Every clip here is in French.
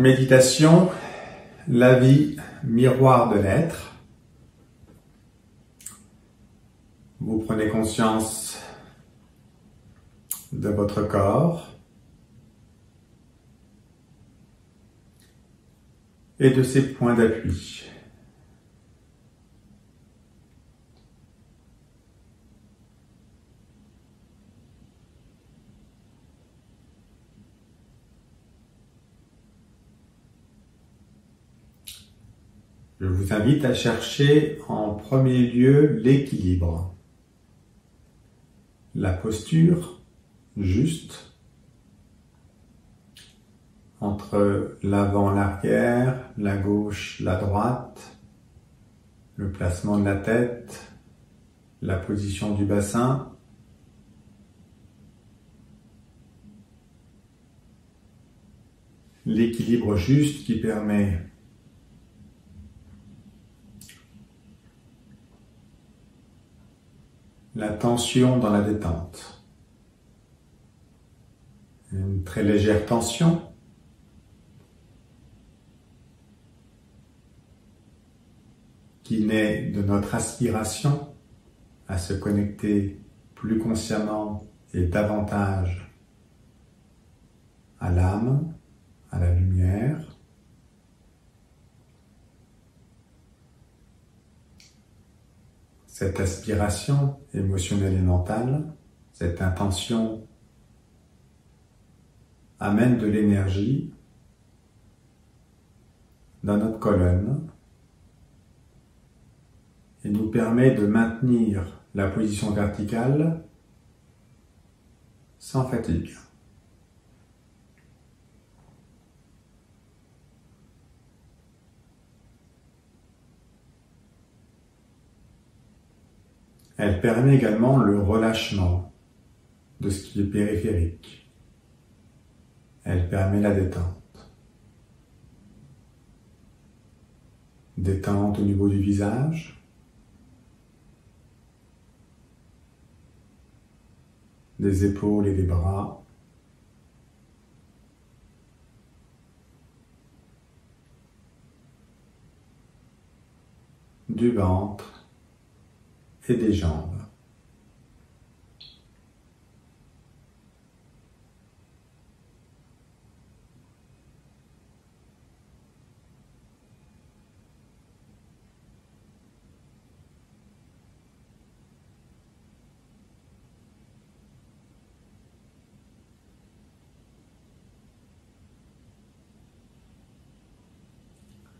Méditation, la vie, miroir de l'être. Vous prenez conscience de votre corps et de ses points d'appui. Je vous invite à chercher en premier lieu l'équilibre, la posture juste entre l'avant, l'arrière, la gauche, la droite, le placement de la tête, la position du bassin. L'équilibre juste qui permet la tension dans la détente. Une très légère tension qui naît de notre aspiration à se connecter plus consciemment et davantage à l'âme, à la lumière. Cette aspiration émotionnelle et mentale, cette intention amène de l'énergie dans notre colonne et nous permet de maintenir la position verticale sans fatigue. Elle permet également le relâchement de ce qui est périphérique. Elle permet la détente. Détente au niveau du visage, des épaules et des bras, du ventre et des jambes.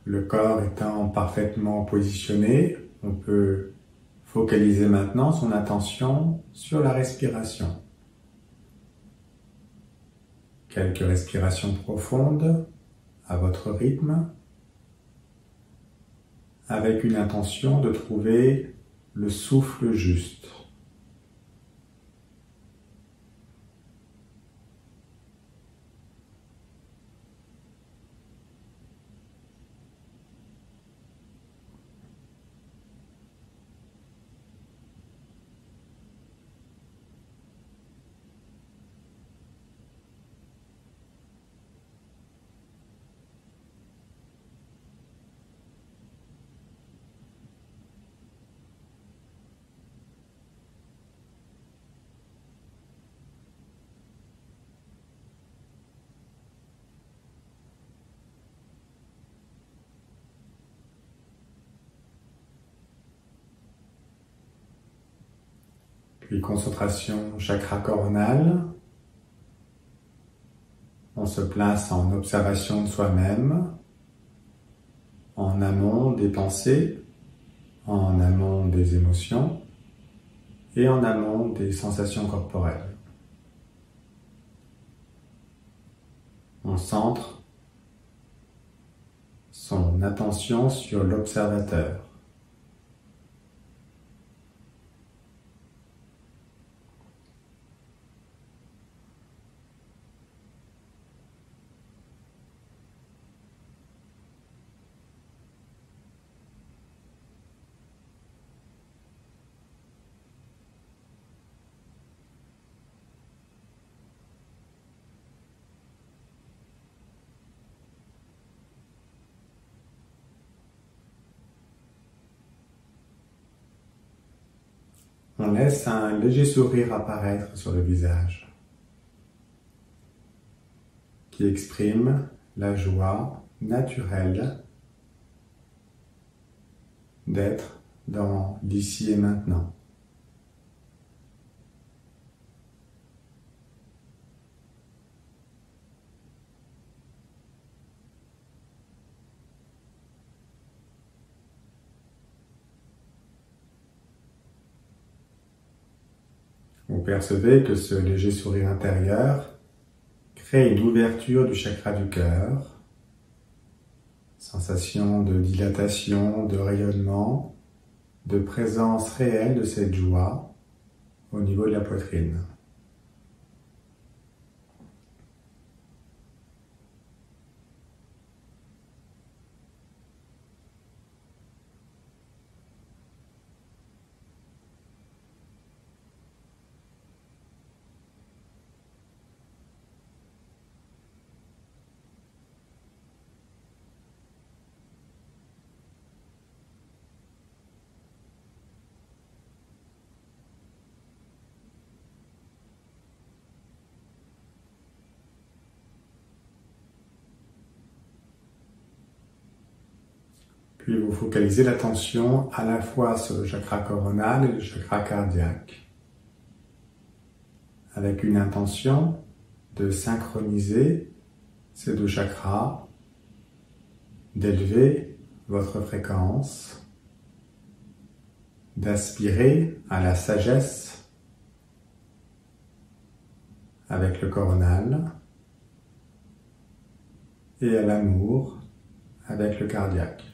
Le corps étant parfaitement positionné, on peut focaliser maintenant son attention sur la respiration. Quelques respirations profondes à votre rythme, avec une intention de trouver le souffle juste. Puis concentration chakra coronal. On se place en observation de soi-même, en amont des pensées, en amont des émotions et en amont des sensations corporelles. On centre son attention sur l'observateur. on laisse un léger sourire apparaître sur le visage qui exprime la joie naturelle d'être dans l'ici et maintenant. Vous percevez que ce léger sourire intérieur crée une ouverture du chakra du cœur, sensation de dilatation, de rayonnement, de présence réelle de cette joie au niveau de la poitrine. Puis vous focalisez l'attention à la fois sur le chakra coronal et le chakra cardiaque, avec une intention de synchroniser ces deux chakras, d'élever votre fréquence, d'aspirer à la sagesse avec le coronal et à l'amour avec le cardiaque.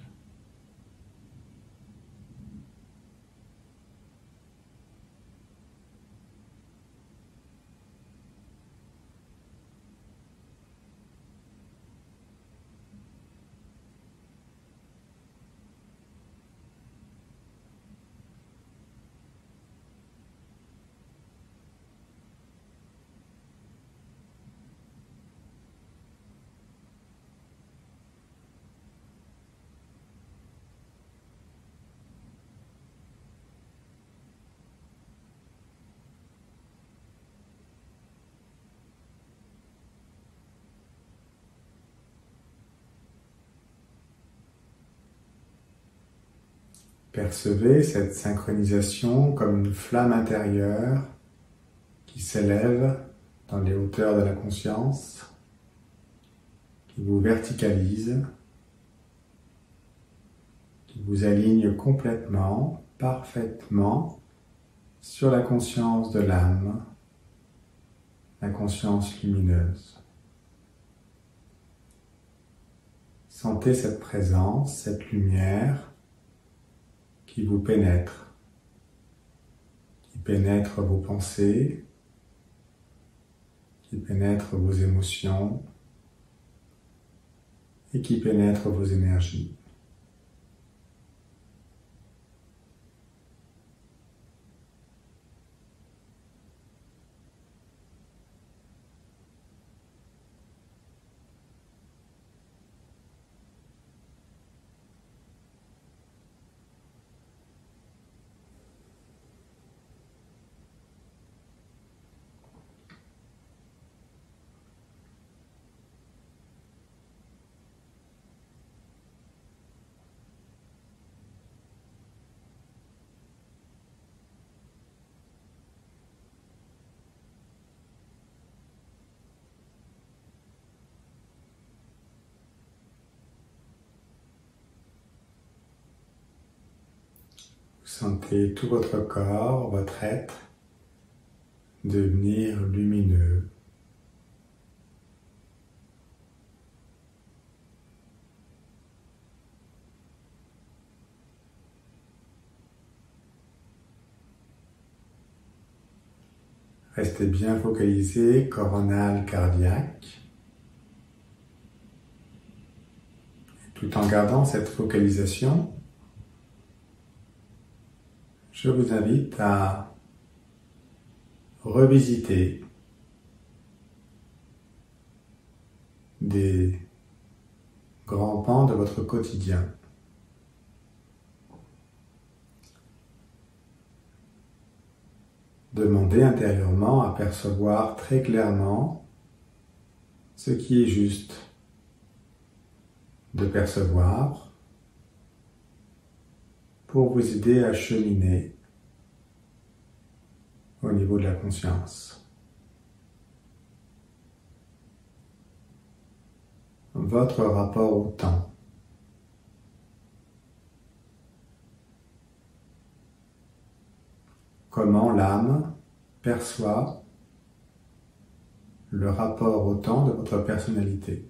Percevez cette synchronisation comme une flamme intérieure qui s'élève dans les hauteurs de la conscience, qui vous verticalise, qui vous aligne complètement, parfaitement sur la conscience de l'âme, la conscience lumineuse. Sentez cette présence, cette lumière qui vous pénètre, qui pénètre vos pensées, qui pénètre vos émotions et qui pénètre vos énergies. Sentez tout votre corps, votre être, devenir lumineux. Restez bien focalisé, coronal, cardiaque, tout en gardant cette focalisation. Je vous invite à revisiter des grands pans de votre quotidien. Demandez intérieurement à percevoir très clairement ce qui est juste de percevoir pour vous aider à cheminer au niveau de la conscience. Votre rapport au temps. Comment l'âme perçoit le rapport au temps de votre personnalité.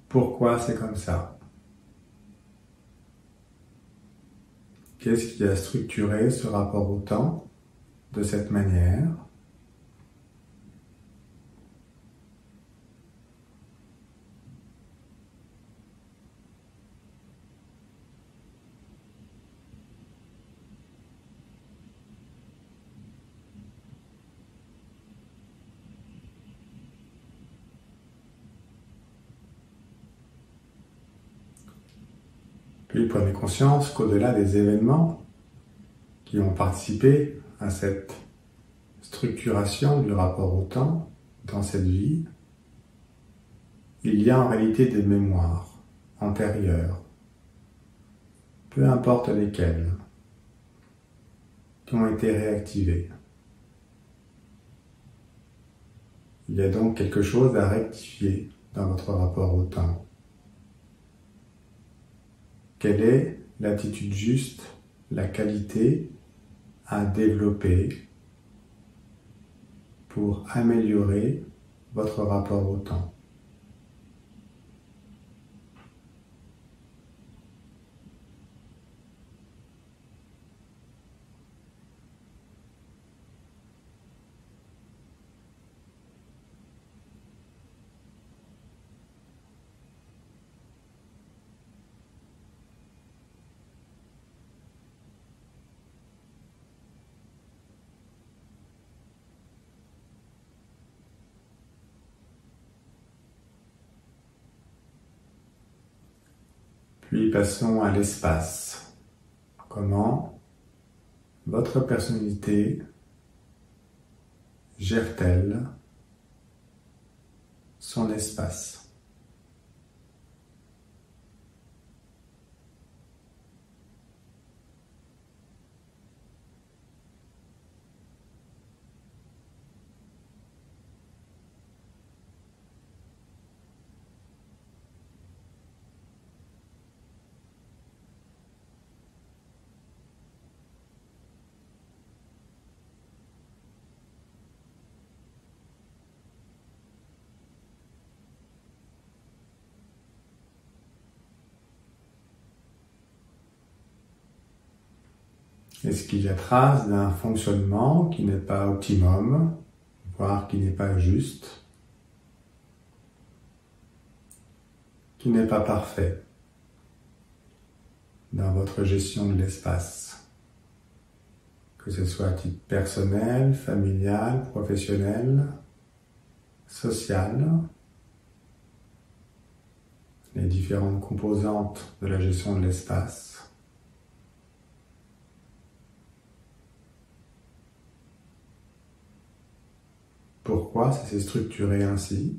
Pourquoi c'est comme ça? Qu'est-ce qui a structuré ce rapport au temps de cette manière? Puis prenez conscience qu'au-delà des événements qui ont participé à cette structuration du rapport au temps dans cette vie, il y a en réalité des mémoires antérieures, peu importe lesquelles, qui ont été réactivées. Il y a donc quelque chose à rectifier dans votre rapport au temps. Quelle est l'attitude juste, la qualité à développer pour améliorer votre rapport au temps? Puis passons à l'espace. Comment votre personnalité gère-t-elle son espace? Est-ce qu'il y a trace d'un fonctionnement qui n'est pas optimum, voire qui n'est pas juste, qui n'est pas parfait dans votre gestion de l'espace, que ce soit à titre personnel, familial, professionnel, social, les différentes composantes de la gestion de l'espace? Pourquoi ça s'est structuré ainsi?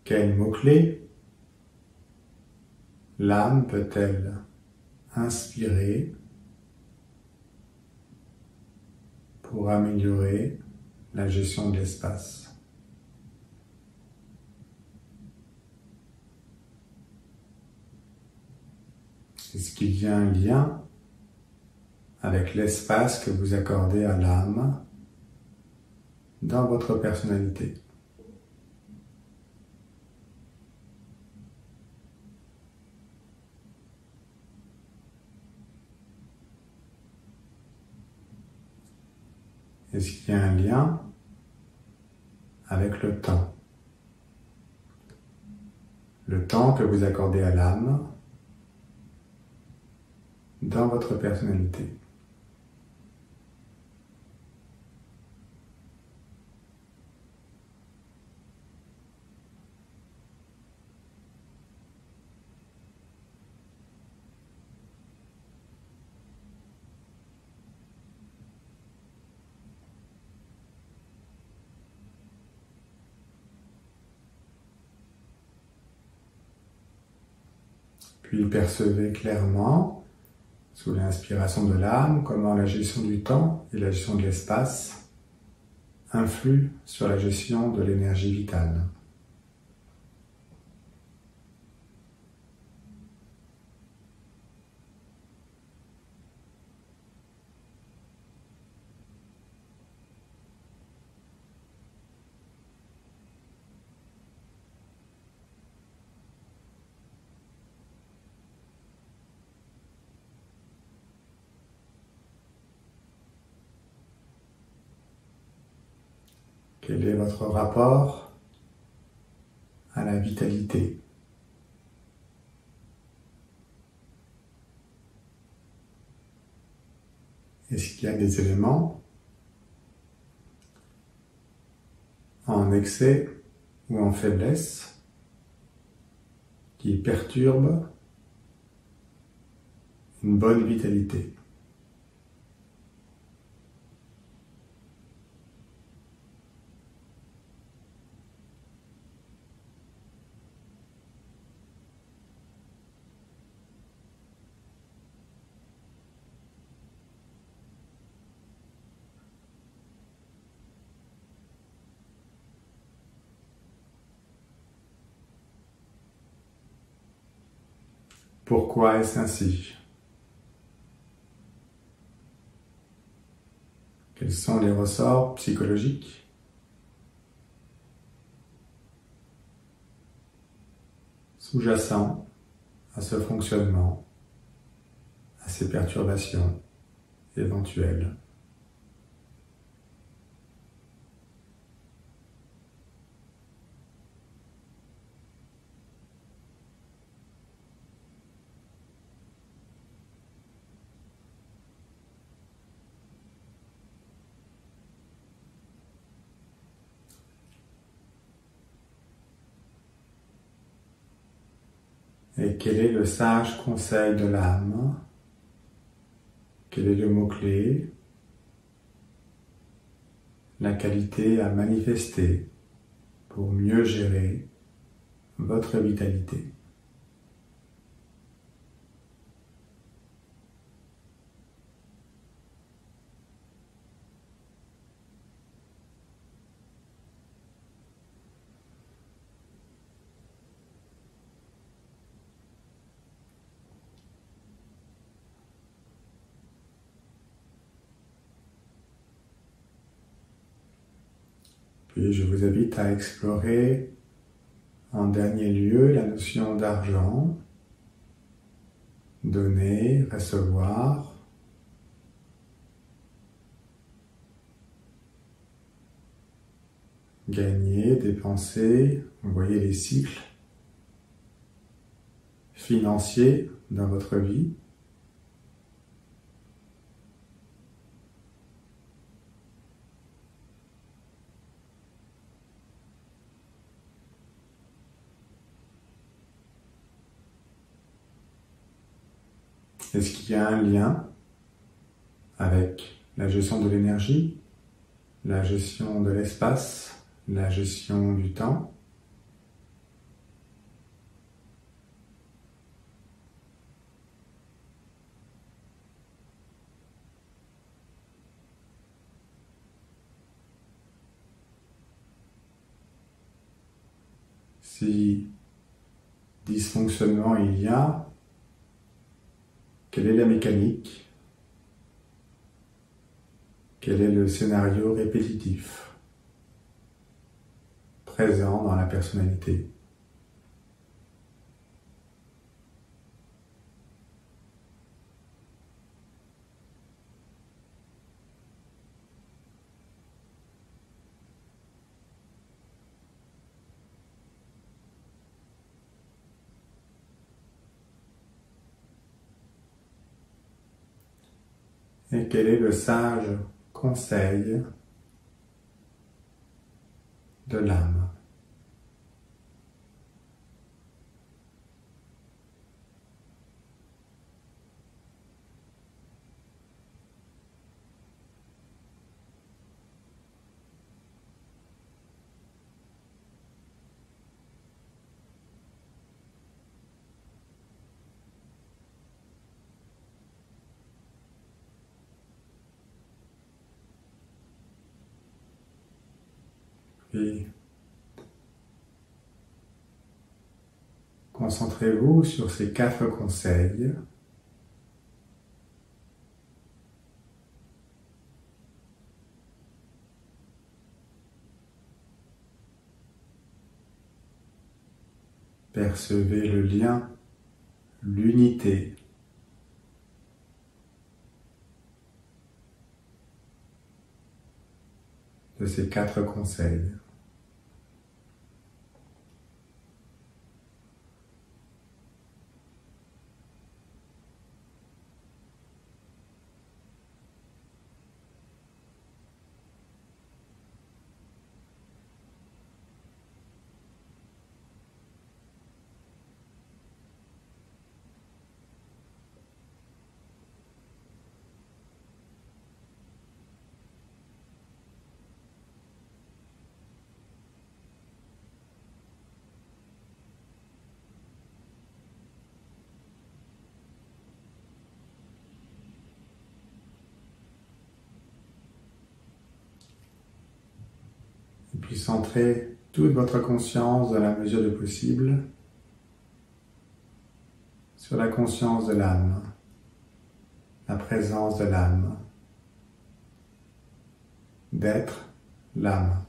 Quels mots-clés l'âme peut-elle inspirer pour améliorer la gestion de l'espace? Est-ce qu'il y a un lien avec l'espace que vous accordez à l'âme dans votre personnalité? Est-ce qu'il y a un lien avec le temps? Le temps que vous accordez à l'âme dans votre personnalité. Puis percevez clairement, sous l'inspiration de l'âme, comment la gestion du temps et la gestion de l'espace influent sur la gestion de l'énergie vitale. Quel est votre rapport à la vitalité? Est-ce qu'il y a des éléments en excès ou en faiblesse qui perturbent une bonne vitalité? Pourquoi est-ce ainsi? Quels sont les ressorts psychologiques sous-jacents à ce fonctionnement, à ces perturbations éventuelles? Et quel est le sage conseil de l'âme? Quel est le mot-clé? La qualité à manifester pour mieux gérer votre vitalité. Puis je vous invite à explorer en dernier lieu la notion d'argent, donner, recevoir, gagner, dépenser. Vous voyez les cycles financiers dans votre vie. Est-ce qu'il y a un lien avec la gestion de l'énergie, la gestion de l'espace, la gestion du temps? Si dysfonctionnement il y a, quelle est la mécanique? Quel est le scénario répétitif présent dans la personnalité? Et quel est le sage conseil de l'âme? Puis, concentrez-vous sur ces 4 conseils. Percevez le lien, l'unité de ces 4 conseils. Et puis centrez toute votre conscience dans la mesure du possible sur la conscience de l'âme, la présence de l'âme, d'être l'âme.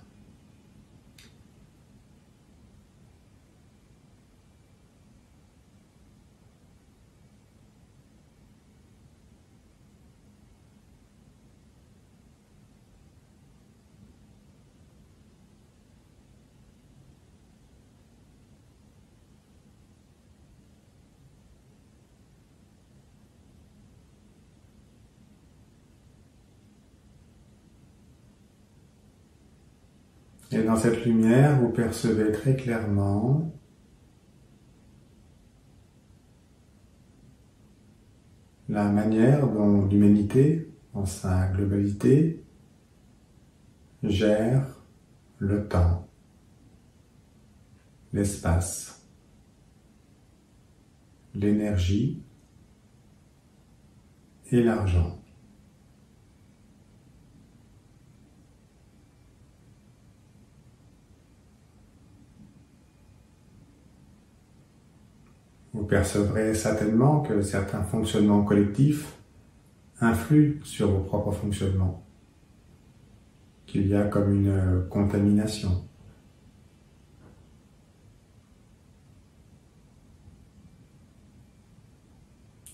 Et dans cette lumière, vous percevez très clairement la manière dont l'humanité, dans sa globalité, gère le temps, l'espace, l'énergie et l'argent. Vous percevrez certainement que certains fonctionnements collectifs influent sur vos propres fonctionnements, qu'il y a comme une contamination.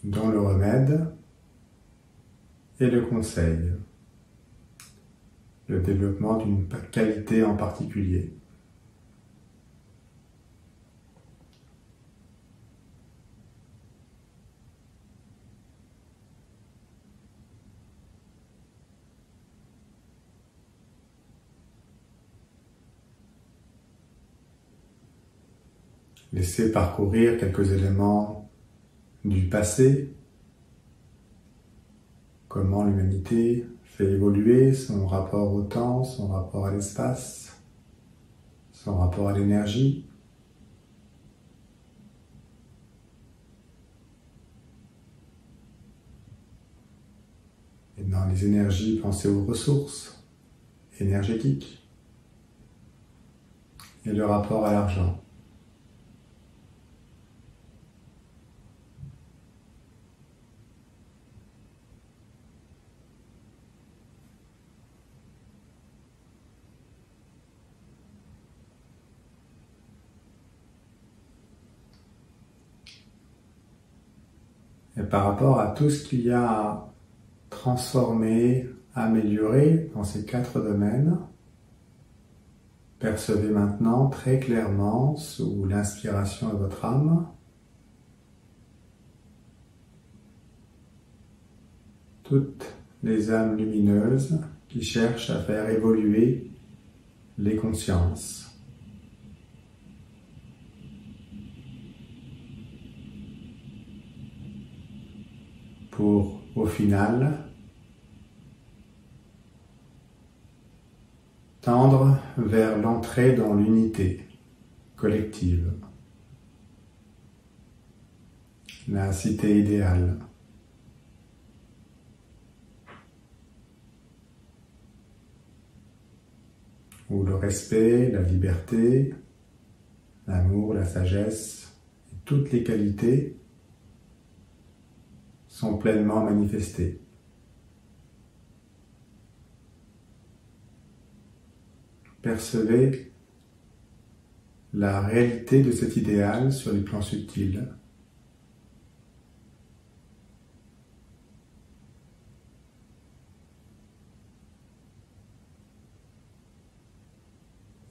Dont le remède est le conseil, le développement d'une qualité en particulier. Laissez parcourir quelques éléments du passé, comment l'humanité fait évoluer son rapport au temps, son rapport à l'espace, son rapport à l'énergie. Et dans les énergies, pensez aux ressources énergétiques et le rapport à l'argent. Et par rapport à tout ce qu'il y a à transformer, améliorer dans ces 4 domaines, percevez maintenant très clairement, sous l'inspiration de votre âme, toutes les âmes lumineuses qui cherchent à faire évoluer les consciences. Pour, au final, tendre vers l'entrée dans l'unité collective, la cité idéale. Où le respect, la liberté, l'amour, la sagesse et toutes les qualités sont pleinement manifestées. Percevez la réalité de cet idéal sur les plans subtils.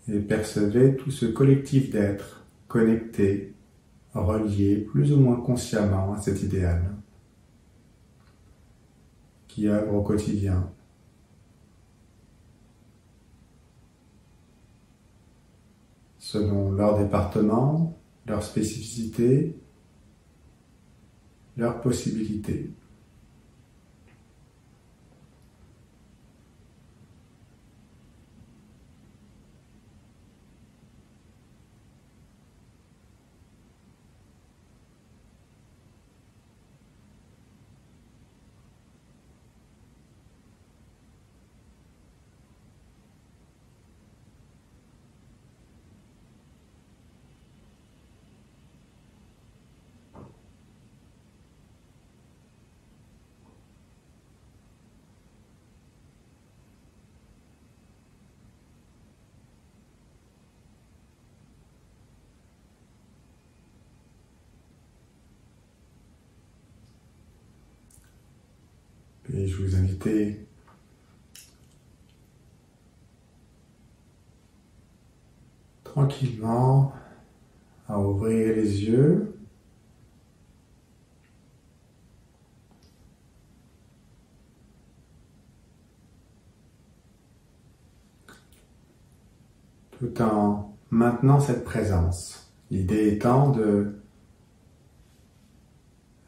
Et percevez tout ce collectif d'êtres connectés, reliés plus ou moins consciemment à cet idéal qui œuvre au quotidien. Selon leur département, leur spécificité, leurs possibilités. Et je vous invite tranquillement à ouvrir les yeux tout en maintenant cette présence. L'idée étant de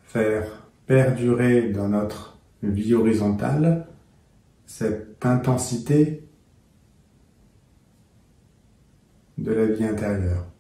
faire perdurer dans notre vie horizontale cette intensité de la vie intérieure.